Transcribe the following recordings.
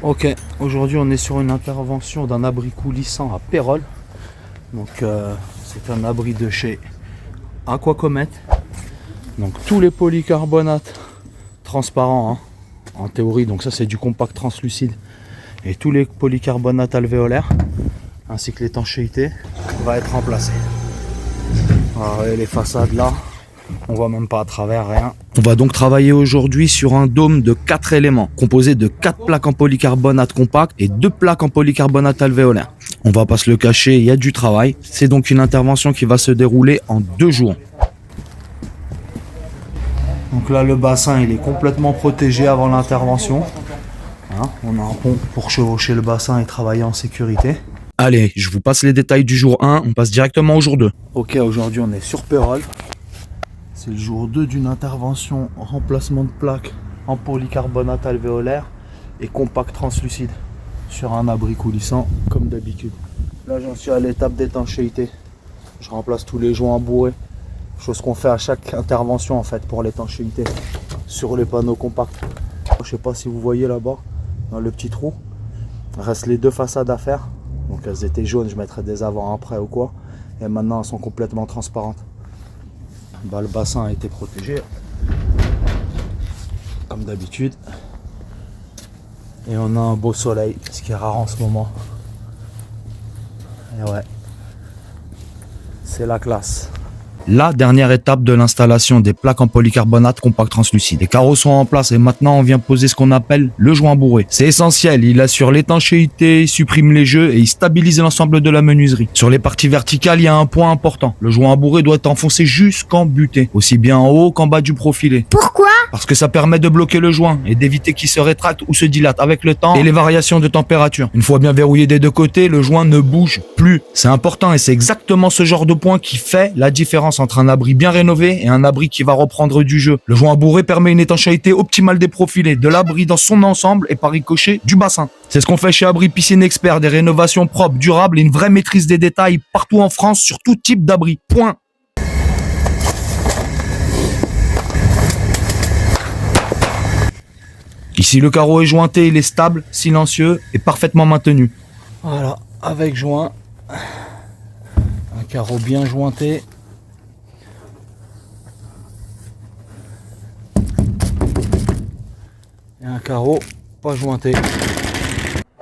Ok, aujourd'hui on est sur une intervention d'un abri coulissant à Pérols. Donc c'est un abri de chez Aquacomet. Donc tous les polycarbonates transparents, en théorie, donc ça c'est du compact translucide. Et tous les polycarbonates alvéolaires, ainsi que l'étanchéité, va être remplacé. Alors, et les façades là, on voit même pas à travers, rien. On va donc travailler aujourd'hui sur un dôme de 4 éléments, composé de 4 plaques en polycarbonate compact et 2 plaques en polycarbonate alvéolaire. On va pas se le cacher, il y a du travail. C'est donc une intervention qui va se dérouler en 2 jours. Donc là, le bassin, il est complètement protégé avant l'intervention. On a un pont pour chevaucher le bassin et travailler en sécurité. Allez, je vous passe les détails du jour 1, on passe directement au jour 2. Ok, aujourd'hui on est sur Pérols. C'est le jour 2 d'une intervention en remplacement de plaques en polycarbonate alvéolaire et compact translucide sur un abri coulissant comme d'habitude. Là j'en suis à l'étape d'étanchéité. Je remplace tous les joints bourrés, chose qu'on fait à chaque intervention en fait pour l'étanchéité sur les panneaux compacts. Je sais pas si vous voyez là-bas, dans le petit trou, il reste les 2 façades à faire. Donc elles étaient jaunes, je mettrais des avant après ou quoi. Et maintenant elles sont complètement transparentes. Bah, le bassin a été protégé comme d'habitude. Et on a un beau soleil, ce qui est rare en ce moment. Et ouais, c'est la classe. La dernière étape de l'installation des plaques en polycarbonate compact translucide. Les carreaux sont en place et maintenant on vient poser ce qu'on appelle le joint bourré. C'est essentiel, il assure l'étanchéité, il supprime les jeux et il stabilise l'ensemble de la menuiserie. Sur les parties verticales, il y a un point important. Le joint bourré doit être enfoncé jusqu'en butée, aussi bien en haut qu'en bas du profilé. Pourquoi? Parce que ça permet de bloquer le joint et d'éviter qu'il se rétracte ou se dilate avec le temps et les variations de température. Une fois bien verrouillé des 2 côtés, le joint ne bouge plus. C'est important et c'est exactement ce genre de point qui fait la différence entre un abri bien rénové et un abri qui va reprendre du jeu. Le joint bourré permet une étanchéité optimale des profilés, de l'abri dans son ensemble et par ricochet du bassin. C'est ce qu'on fait chez Abri Piscine Expert, des rénovations propres, durables et une vraie maîtrise des détails partout en France sur tout type d'abri. Point. Ici, le carreau est jointé, il est stable, silencieux et parfaitement maintenu. Voilà, avec joint. Un carreau bien jointé. Et un carreau pas jointé.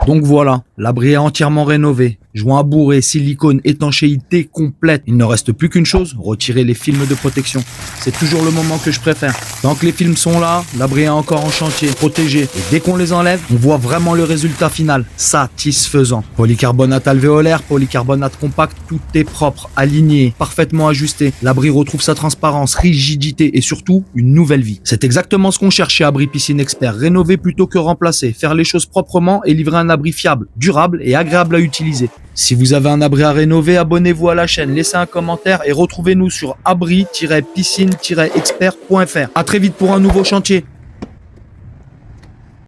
Donc voilà, l'abri est entièrement rénové. Joint bourré, silicone, étanchéité complète. Il ne reste plus qu'une chose, retirer les films de protection. C'est toujours le moment que je préfère. Tant que les films sont là, l'abri est encore en chantier, protégé. Et dès qu'on les enlève, on voit vraiment le résultat final. Satisfaisant. Polycarbonate alvéolaire, polycarbonate compact, tout est propre, aligné, parfaitement ajusté. L'abri retrouve sa transparence, rigidité et surtout une nouvelle vie. C'est exactement ce qu'on cherche chez Abri Piscine Expert. Rénover plutôt que remplacer, faire les choses proprement et livrer un abri fiable, durable et agréable à utiliser. Si vous avez un abri à rénover, abonnez-vous à la chaîne, laissez un commentaire et retrouvez-nous sur abri-piscine-expert.fr. À très vite pour un nouveau chantier.